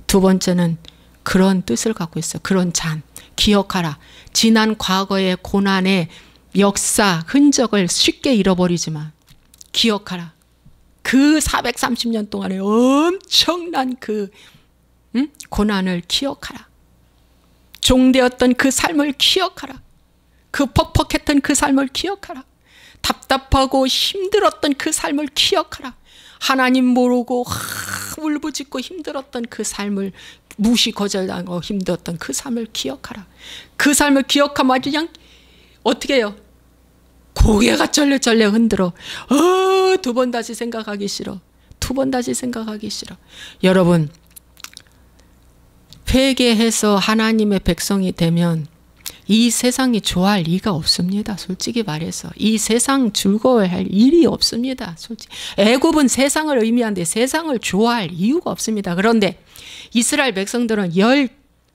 두 번째는 그런 뜻을 갖고 있어요. 그런 잔. 기억하라. 지난 과거의 고난의 역사, 흔적을 쉽게 잃어버리지만 기억하라. 그 430년 동안의 엄청난 그 고난을 기억하라. 종되었던 그 삶을 기억하라. 그 퍽퍽했던 그 삶을 기억하라. 답답하고 힘들었던 그 삶을 기억하라. 하나님 모르고 울부짖고 힘들었던 그 삶을 무시 거절당하고 힘들었던 그 삶을 기억하라. 그 삶을 기억하면 아주 그냥 어떻게 해요? 고개가 쩔레쩔레 흔들어. 두 번 다시 생각하기 싫어. 두 번 다시 생각하기 싫어. 여러분 회개해서 하나님의 백성이 되면 이 세상이 좋아할 리가 없습니다. 솔직히 말해서 이 세상 즐거워할 일이 없습니다. 솔직히 애굽은 세상을 의미하는데 세상을 좋아할 이유가 없습니다. 그런데 이스라엘 백성들은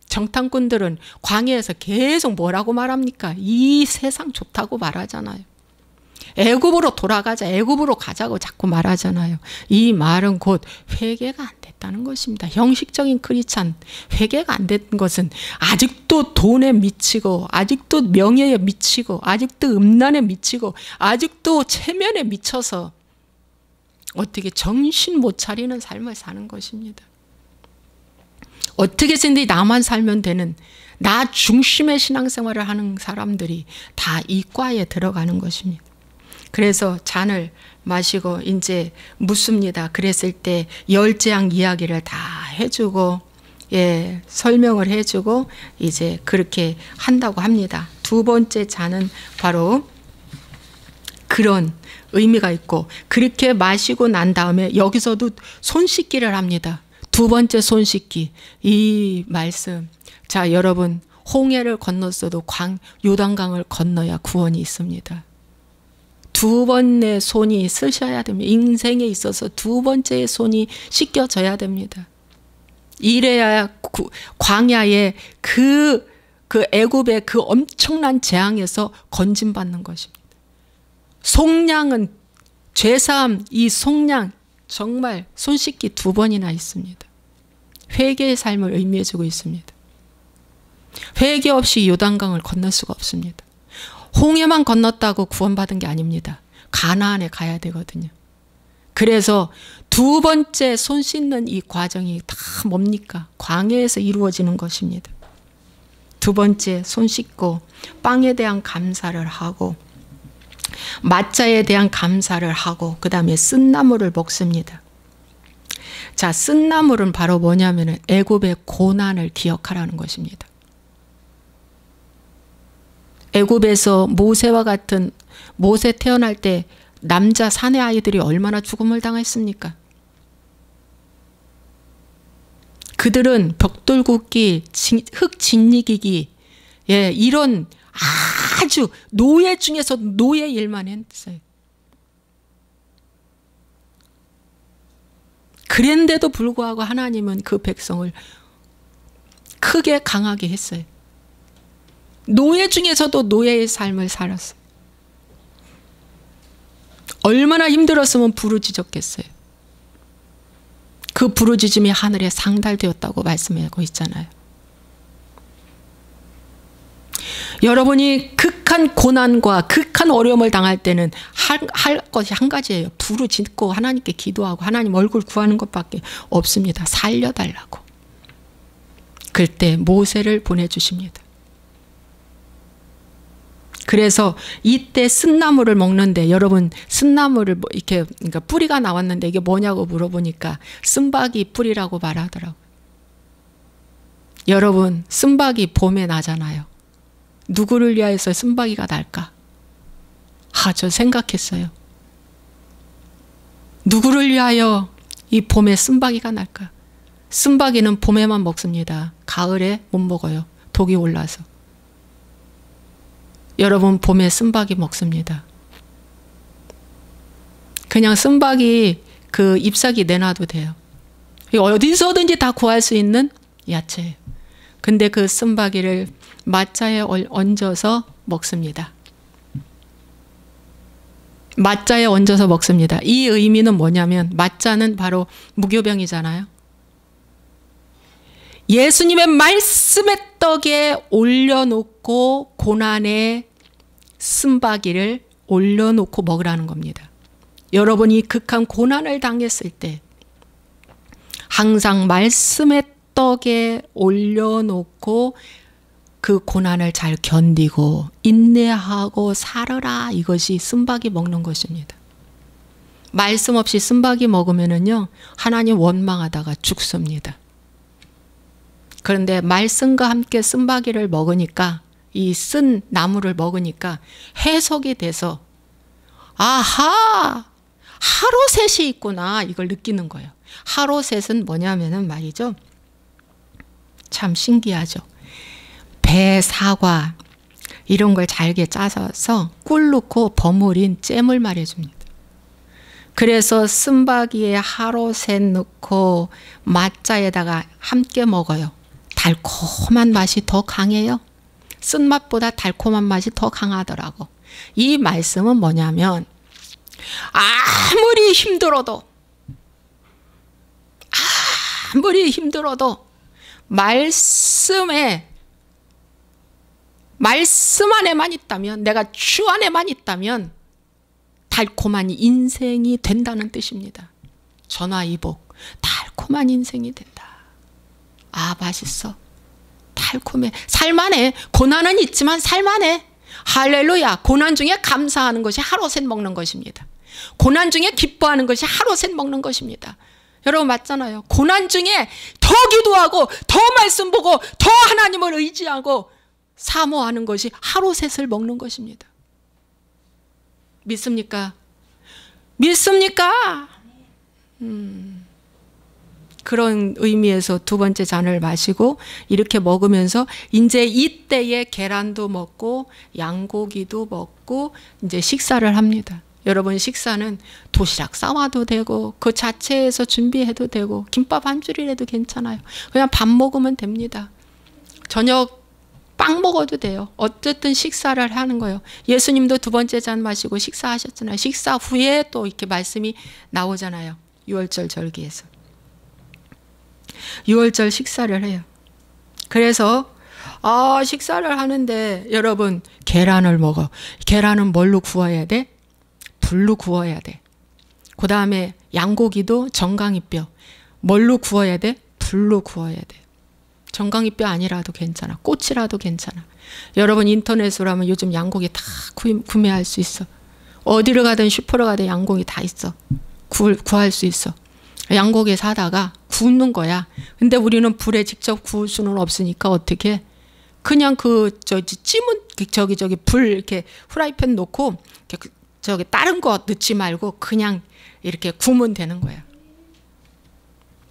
정탐꾼들은 광야에서 계속 뭐라고 말합니까? 이 세상 좋다고 말하잖아요. 애굽으로 돌아가자, 애굽으로 가자고 자꾸 말하잖아요. 이 말은 곧 회개가 안 됐다는 것입니다. 형식적인 크리스찬 회개가 안 된 것은 아직도 돈에 미치고 아직도 명예에 미치고 아직도 음란에 미치고 아직도 체면에 미쳐서 어떻게 정신 못 차리는 삶을 사는 것입니다. 어떻게 해서든지 나만 살면 되는 나 중심의 신앙생활을 하는 사람들이 다 이 과에 들어가는 것입니다. 그래서 잔을 마시고 이제 묻습니다. 그랬을 때 열재앙 이야기를 다 해주고 설명을 해주고 이제 그렇게 한다고 합니다. 두 번째 잔은 바로 그런 의미가 있고 그렇게 마시고 난 다음에 여기서도 손 씻기를 합니다. 두 번째 손 씻기. 이 말씀. 자, 여러분 홍해를 건넜어도 요단강을 건너야 구원이 있습니다. 두 번의 손이 쓰셔야 됩니다. 인생에 있어서 두 번째의 손이 씻겨져야 됩니다. 이래야 광야의 그 애굽의 그 엄청난 재앙에서 건진받는 것입니다. 속량은 죄사함 이 속량 정말 손 씻기 두 번이나 있습니다. 회개의 삶을 의미해주고 있습니다. 회개 없이 요단강을 건널 수가 없습니다. 홍해만 건넜다고 구원받은 게 아닙니다. 가나안에 가야 되거든요. 그래서 두 번째 손 씻는 이 과정이 다 뭡니까? 광야에서 이루어지는 것입니다. 두 번째 손 씻고 빵에 대한 감사를 하고 마자에 대한 감사를 하고 그 다음에 쓴나물을 먹습니다. 자, 쓴나물은 바로 뭐냐면 애굽의 고난을 기억하라는 것입니다. 애굽에서 모세와 같은 모세 태어날 때 남자 사내 아이들이 얼마나 죽음을 당했습니까? 그들은 벽돌 굽기, 흙 짓이기기 이런 아주 노예 중에서 노예 일만 했어요. 그런데도 불구하고 하나님은 그 백성을 크게 강하게 했어요. 노예 중에서도 노예의 삶을 살았어요. 얼마나 힘들었으면 부르짖었겠어요. 그 부르짖음이 하늘에 상달되었다고 말씀하고 있잖아요. 여러분이 극한 고난과 극한 어려움을 당할 때는 할 것이 한 가지예요. 부르짖고 하나님께 기도하고 하나님 얼굴 구하는 것밖에 없습니다. 살려달라고. 그때 모세를 보내주십니다. 그래서 이때 쓴나물을 먹는데, 여러분 쓴나물을 이렇게 그러니까 뿌리가 나왔는데 이게 뭐냐고 물어보니까 쓴바귀 뿌리라고 말하더라고요. 여러분 쓴바귀 봄에 나잖아요. 누구를 위하여서 쓴바귀가 날까? 저 생각했어요. 누구를 위하여 이 봄에 쓴바귀가 날까? 쓴바귀는 봄에만 먹습니다. 가을에 못 먹어요. 독이 올라서. 여러분 봄에 쓴바귀 먹습니다. 그냥 쓴바귀 그 잎사귀 내놔도 돼요. 어디서든지 다 구할 수 있는 야채예요. 근데 그 쓴바귀를 맛자에 얹어서 먹습니다. 맛자에 얹어서 먹습니다. 이 의미는 뭐냐면 맛자는 바로 무교병이잖아요. 예수님의 말씀의 떡에 올려놓고 고난의 쓴바귀를 올려놓고 먹으라는 겁니다. 여러분이 극한 고난을 당했을 때 항상 말씀의 떡에 올려놓고 그 고난을 잘 견디고 인내하고 살아라. 이것이 쓴바귀 먹는 것입니다. 말씀 없이 쓴바귀 먹으면은요, 하나님 원망하다가 죽습니다. 그런데 말씀과 함께 쓴바귀를 먹으니까, 이 쓴 나무를 먹으니까 해석이 돼서 아하! 하로셋이 있구나. 이걸 느끼는 거예요. 하로셋은 뭐냐면은 말이죠. 참 신기하죠. 배, 사과 이런 걸 잘게 짜서 꿀 넣고 버무린 잼을 말해줍니다. 그래서 쓴바귀에 하로셋 넣고 맛자에다가 함께 먹어요. 달콤한 맛이 더 강해요. 쓴맛보다 달콤한 맛이 더 강하더라고. 이 말씀은 뭐냐면 아무리 힘들어도 말씀 안에만 있다면, 내가 주 안에만 있다면 달콤한 인생이 된다는 뜻입니다. 전화위복, 달콤한 인생이 된다. 맛있어. 달콤해. 살만해. 고난은 있지만 살만해. 할렐루야. 고난 중에 감사하는 것이 하루셋 먹는 것입니다. 고난 중에 기뻐하는 것이 하루셋 먹는 것입니다. 여러분 맞잖아요. 고난 중에 더 기도하고 더 말씀 보고 더 하나님을 의지하고 사모하는 것이 하루셋을 먹는 것입니다. 믿습니까? 믿습니까? 그런 의미에서 두 번째 잔을 마시고 이렇게 먹으면서 이제 이때에 계란도 먹고 양고기도 먹고 이제 식사를 합니다. 여러분 식사는 도시락 싸와도 되고 그 자체에서 준비해도 되고 김밥 한 줄이라도 괜찮아요. 그냥 밥 먹으면 됩니다. 저녁 빵 먹어도 돼요. 어쨌든 식사를 하는 거예요. 예수님도 두 번째 잔 마시고 식사하셨잖아요. 식사 후에 또 이렇게 말씀이 나오잖아요. 유월절 절기에서. 유월절 식사를 해요. 그래서 식사를 하는데 여러분 계란을 먹어. 계란은 뭘로 구워야 돼? 불로 구워야 돼. 그 다음에 양고기도 정강이뼈. 뭘로 구워야 돼? 불로 구워야 돼. 정강이뼈 아니라도 괜찮아. 꼬치라도 괜찮아. 여러분 인터넷으로 하면 요즘 양고기 다 구매할 수 있어. 어디를 가든 슈퍼를 가든 양고기 다 있어. 구할 수 있어. 양고기 사다가 굽는 거야. 근데 우리는 불에 직접 구울 수는 없으니까 어떻게? 그냥 찜은 불 이렇게 후라이팬 놓고 다른 거 넣지 말고 그냥 이렇게 구우면 되는 거야.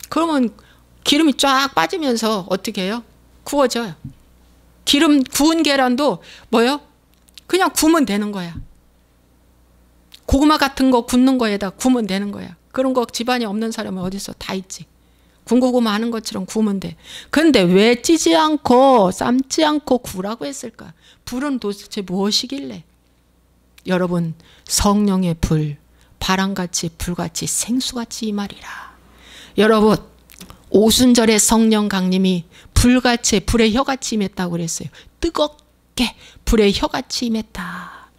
그러면 기름이 쫙 빠지면서 어떻게 해요? 구워져요. 구운 계란도 뭐요? 그냥 구우면 되는 거야. 고구마 같은 거 굽는 거에다 구우면 되는 거야. 그런 거 집안에 없는 사람은 어디 있어? 다 있지. 군고구마 하는 것처럼 구우면 돼. 근데 왜 찌지 않고 삶지 않고 구우라고 했을까? 불은 도대체 무엇이길래? 여러분 성령의 불, 바람같이 불같이 생수같이 임하리라. 여러분, 오순절에 성령 강림이 불같이 불의 혀같이 임했다고 그랬어요. 뜨겁게 불의 혀같이 임했다.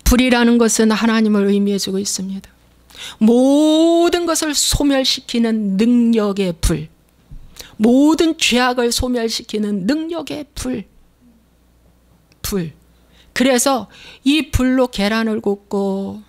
불이라는 것은 하나님을 의미해 주고 있습니다. 모든 것을 소멸시키는 능력의 불, 모든 죄악을 소멸시키는 능력의 불. 그래서 이 불로 계란을 굽고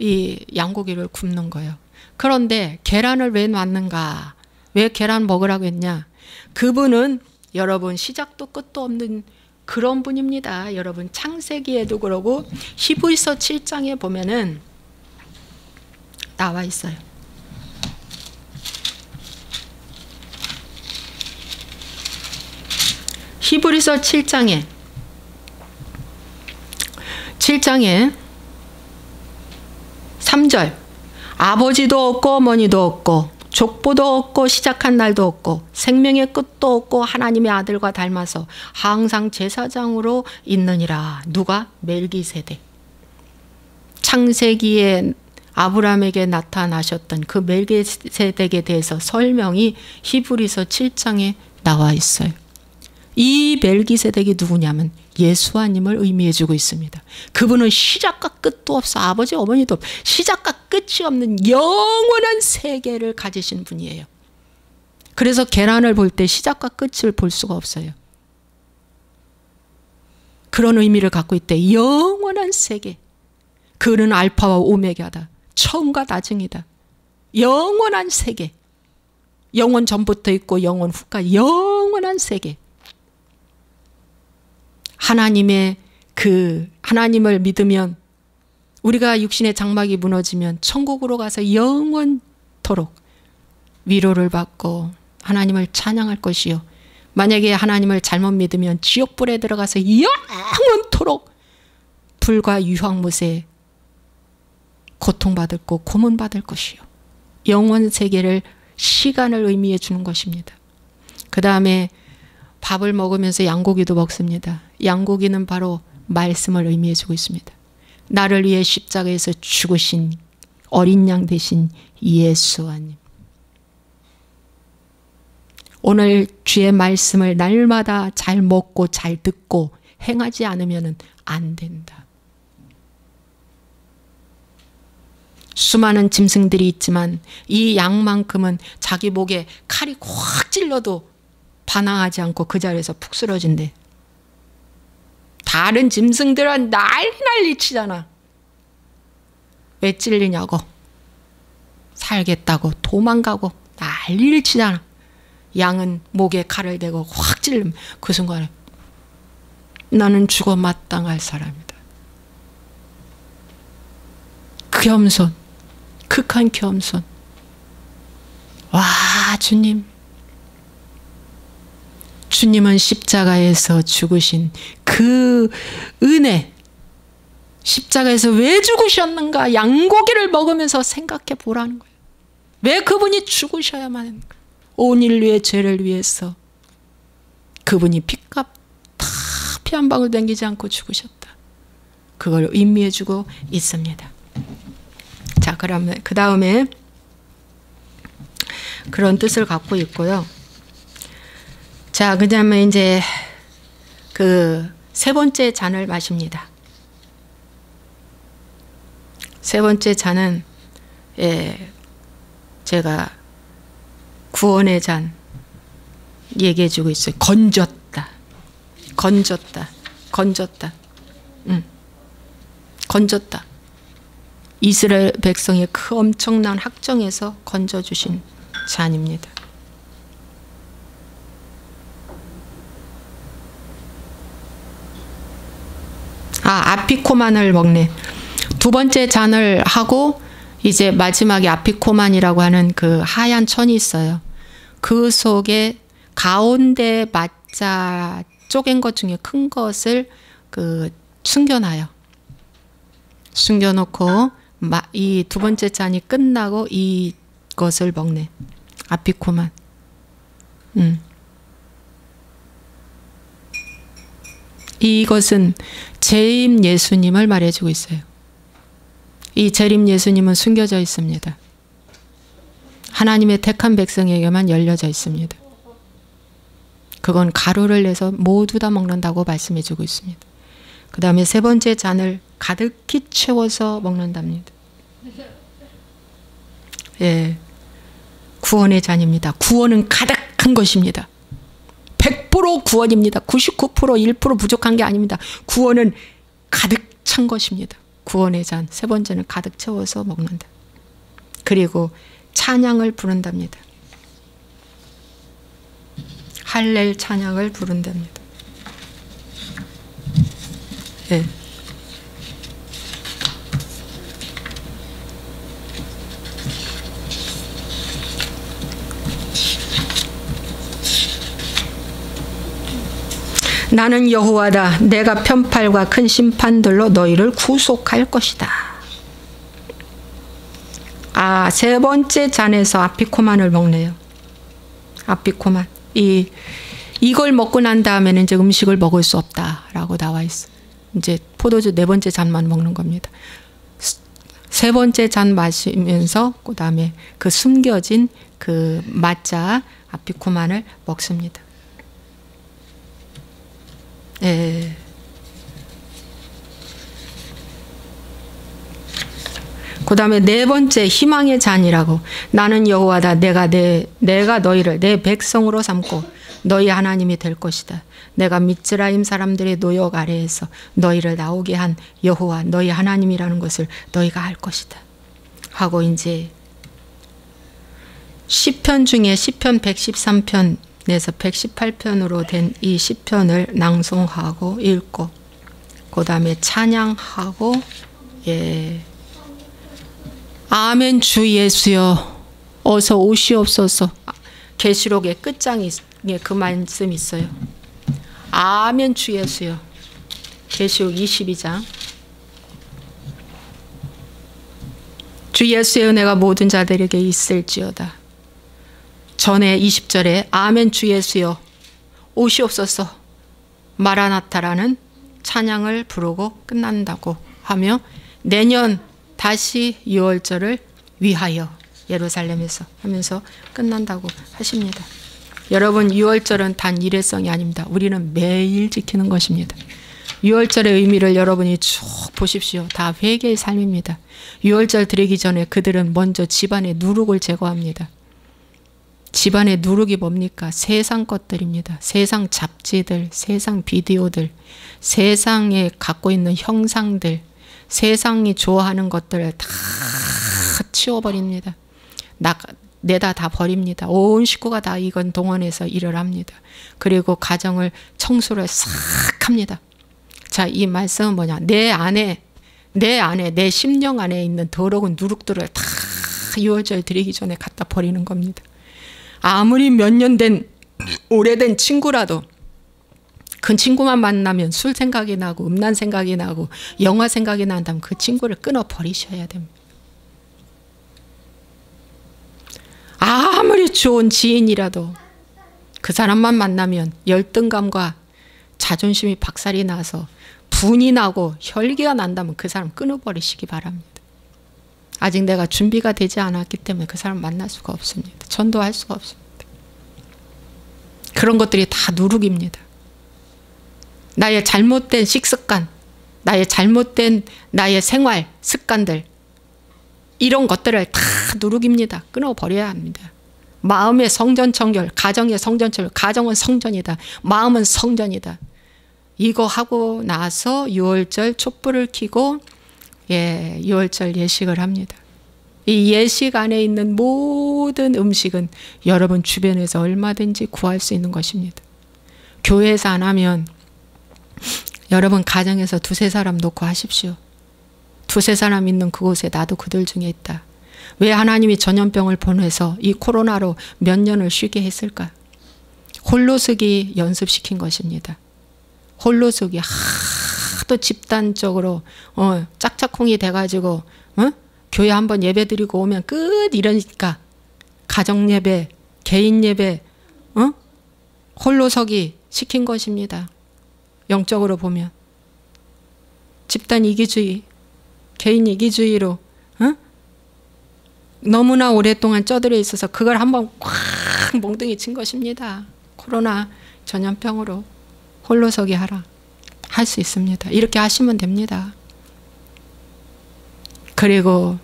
이 양고기를 굽는 거예요. 그런데 계란을 왜 놨는가? 왜 계란 먹으라고 했냐? 그분은 여러분 시작도 끝도 없는 그런 분입니다. 여러분 창세기에도 그러고 히브리서 7장에 보면은 나와 있어요. 히브리서 7장에 3절 아버지도 없고 어머니도 없고 족보도 없고 시작한 날도 없고 생명의 끝도 없고 하나님의 아들과 닮아서 항상 제사장으로 있느니라. 누가? 멜기세덱. 창세기에 아브라함에게 나타나셨던 그 멜기세덱에 대해서 설명이 히브리서 7장에 나와 있어요. 이 멜기세덱이 누구냐면 예수님을 의미해 주고 있습니다. 그분은 시작과 끝도 없어. 아버지 어머니도 없어. 시작과 끝이 없는 영원한 세계를 가지신 분이에요. 그래서 계란을 볼 때 시작과 끝을 볼 수가 없어요. 그런 의미를 갖고 있대. 영원한 세계. 그는 알파와 오메가다. 처음과 나중이다. 영원한 세계. 영원 전부터 있고 영원 후까지 영원한 세계. 하나님을 믿으면 우리가 육신의 장막이 무너지면 천국으로 가서 영원토록 위로를 받고 하나님을 찬양할 것이요. 만약에 하나님을 잘못 믿으면 지옥불에 들어가서 영원토록 불과 유황못에 고통받을 것, 고문받을 것이요. 영원 세계를 시간을 의미해 주는 것입니다. 그 다음에 밥을 먹으면서 양고기도 먹습니다. 양고기는 바로 말씀을 의미해 주고 있습니다. 나를 위해 십자가에서 죽으신 어린 양 되신 예수님. 오늘 주의 말씀을 날마다 잘 먹고 잘 듣고 행하지 않으면 안 된다. 수많은 짐승들이 있지만 이 양만큼은 자기 목에 칼이 확 찔러도 반항하지 않고 그 자리에서 푹 쓰러진대. 다른 짐승들은 난리 치잖아. 왜 찔리냐고. 살겠다고 도망가고 난리를 치잖아. 양은 목에 칼을 대고 확 찔르면 그 순간에 나는 죽어 마땅할 사람이다. 겸손, 극한 겸손. 와, 주님은 십자가에서 죽으신 그 은혜, 십자가에서 왜 죽으셨는가 양고기를 먹으면서 생각해 보라는 거예요. 왜 그분이 죽으셔야만 하는가. 온 인류의 죄를 위해서 그분이 피값 다 피 한 방울 남기지 않고 죽으셨다. 그걸 의미해 주고 있습니다. 자, 그러면 그 다음에 그런 뜻을 갖고 있고요. 자, 그 다음에 이제 그 세 번째 잔을 마십니다. 세 번째 잔은 제가 구원의 잔 얘기해 주고 있어요. 건졌다. 건졌다. 이스라엘 백성의 그 엄청난 학정에서 건져주신 잔입니다. 아피코만을 먹네. 두 번째 잔을 하고 이제 마지막에 아피코만이라고 하는 그 하얀 천이 있어요. 그 속에 가운데 맞자 쪼갠 것 중에 큰 것을 숨겨놔요. 숨겨놓고 이 두 번째 잔이 끝나고 이것을 먹네. 아피코만. 이것은 재임 예수님을 말해주고 있어요. 이 재림 예수님은 숨겨져 있습니다. 하나님의 택한 백성에게만 열려져 있습니다. 그건 가루를 내서 모두 다 먹는다고 말씀해 주고 있습니다. 그 다음에 세 번째 잔을 가득히 채워서 먹는답니다. 예, 구원의 잔입니다. 구원은 가득한 것입니다. 100% 구원입니다. 99%, 1% 부족한 게 아닙니다. 구원은 가득 찬 것입니다. 구원의 잔, 세 번째는 가득 채워서 먹는다. 그리고 찬양을 부른답니다. 할렐 찬양을 부른답니다. 예. 나는 여호와다. 내가 편팔과 큰 심판들로 너희를 구속할 것이다. 아, 세 번째 잔에서 아피코만을 먹네요. 아피코만. 이걸 먹고 난 다음에는 이제 음식을 먹을 수 없다라고 나와 있어요. 이제 포도주 네 번째 잔만 먹는 겁니다. 세 번째 잔 마시면서 그 다음에 그 숨겨진 그 맞자 아피코만을 먹습니다. 예. 그 다음에 네 번째 희망의 잔이라고. 나는 여호와다. 내가 너희를 내 백성으로 삼고 너희 하나님이 될 것이다. 내가 미츠라임 사람들의 노역 아래에서 너희를 나오게 한 여호와 너희 하나님이라는 것을 너희가 알 것이다. 하고 이제 시편 중에 시편 113편에서 118편으로 된 이 시편을 낭송하고 읽고 그 다음에 찬양하고 예. 아멘 주 예수여 어서 오시옵소서. 계시록의 끝장에 그 말씀 있어요. 아멘 주 예수여. 계시록 22장. 주 예수의 은혜가 모든 자들에게 있을지어다. 전에 20절에 아멘 주 예수여 오시옵소서 마라나타라는 찬양을 부르고 끝난다고 하며 내년 다시 6월절을 위하여 예루살렘에서 하면서 끝난다고 하십니다. 여러분 6월절은 단 일회성이 아닙니다. 우리는 매일 지키는 것입니다. 6월절의 의미를 여러분이 쭉 보십시오. 다 회개의 삶입니다. 6월절 드리기 전에 그들은 먼저 집안의 누룩을 제거합니다. 집안의 누룩이 뭡니까? 세상 것들입니다. 세상 잡지들, 세상 비디오들, 세상에 갖고 있는 형상들, 세상이 좋아하는 것들을 다 치워버립니다. 내다 다 버립니다. 온 식구가 다 이건 동원해서 일을 합니다. 그리고 가정을 청소를 싹 합니다. 자, 이 말씀은 뭐냐? 내 안에 내 심령 안에 있는 더러운 누룩들을 다 6월절 드리기 전에 갖다 버리는 겁니다. 아무리 몇 년 된 오래된 친구라도 그 친구만 만나면 술 생각이 나고 음란 생각이 나고 영화 생각이 난다면 그 친구를 끊어버리셔야 됩니다. 아무리 좋은 지인이라도 그 사람만 만나면 열등감과 자존심이 박살이 나서 분이 나고 혈기가 난다면 그 사람 끊어버리시기 바랍니다. 아직 내가 준비가 되지 않았기 때문에 그 사람 만날 수가 없습니다. 전도할 수가 없습니다. 그런 것들이 다 누룩입니다. 나의 잘못된 식습관, 나의 잘못된 나의 생활 습관들 이런 것들을 다 누룩입니다. 끊어버려야 합니다. 마음의 성전 청결, 가정의 성전 청결, 가정은 성전이다. 마음은 성전이다. 이거 하고 나서 6월절 촛불을 켜고 6월절 예식을 합니다. 이 예식 안에 있는 모든 음식은 여러분 주변에서 얼마든지 구할 수 있는 것입니다. 교회에서 안 하면 여러분 가정에서 두세 사람 놓고 하십시오. 두세 사람 있는 그곳에 나도 그들 중에 있다. 왜 하나님이 전염병을 보내서 이 코로나로 몇 년을 쉬게 했을까? 홀로서기 연습시킨 것입니다. 홀로서기 하도 집단적으로 짝짝꿍이 돼가지고 교회 한번 예배 드리고 오면 끝 이러니까 가정 예배, 개인 예배 홀로서기 시킨 것입니다. 영적으로 보면 집단 이기주의, 개인 이기주의로 너무나 오랫동안 쪄들어 있어서 그걸 한번 꽉 몽둥이 친 것입니다. 코로나 전염병으로 홀로서기 하라. 할 수 있습니다. 이렇게 하시면 됩니다. 그리고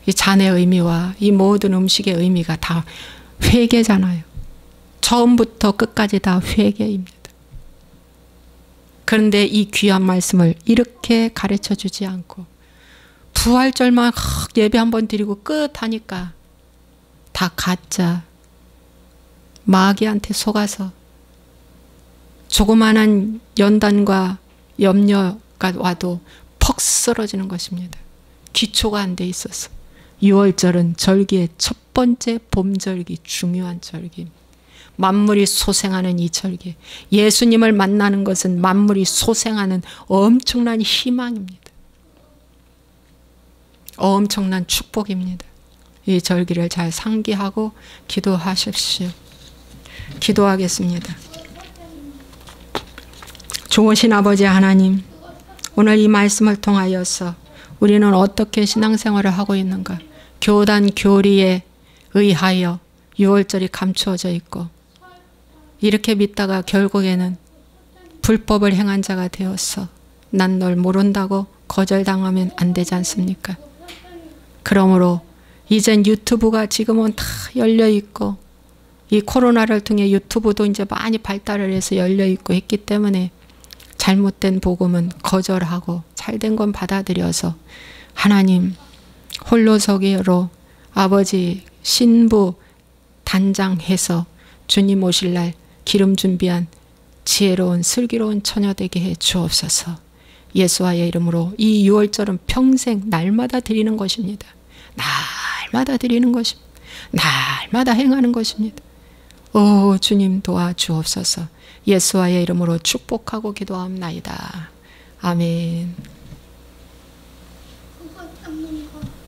이 잔의 의미와 이 모든 음식의 의미가 다 회개잖아요. 처음부터 끝까지 다 회개입니다. 그런데 이 귀한 말씀을 이렇게 가르쳐 주지 않고 부활절만 예배 한번 드리고 끝 하니까 다 가짜 마귀한테 속아서 조그마한 연단과 염려가 와도 퍽 쓰러지는 것입니다. 기초가 안 돼 있어서. 6월절은 절기의 첫 번째 봄절기, 중요한 절기입니다. 만물이 소생하는 이 절기. 예수님을 만나는 것은 만물이 소생하는 엄청난 희망입니다. 엄청난 축복입니다. 이 절기를 잘 상기하고 기도하십시오. 기도하겠습니다. 좋으신 아버지 하나님, 오늘 이 말씀을 통하여서 우리는 어떻게 신앙생활을 하고 있는가? 교단 교리에 의하여 6월절이 감추어져 있고 이렇게 믿다가 결국에는 불법을 행한 자가 되어서 난 널 모른다고 거절당하면 안 되지 않습니까? 그러므로 이젠 유튜브가 지금은 다 열려 있고 이 코로나를 통해 유튜브도 이제 많이 발달을 해서 열려 있고 했기 때문에 잘못된 복음은 거절하고 잘된 건 받아들여서 하나님 홀로서기로 아버지 신부 단장해서 주님 오실 날 기름 준비한 지혜로운 슬기로운 처녀 되게 해 주옵소서. 예수와의 이름으로 이 6월절은 평생 날마다 드리는 것입니다. 날마다 드리는 것입니다. 날마다 행하는 것입니다. 오 주님 도와주옵소서. 예수와의 이름으로 축복하고 기도하옵나이다. 아멘.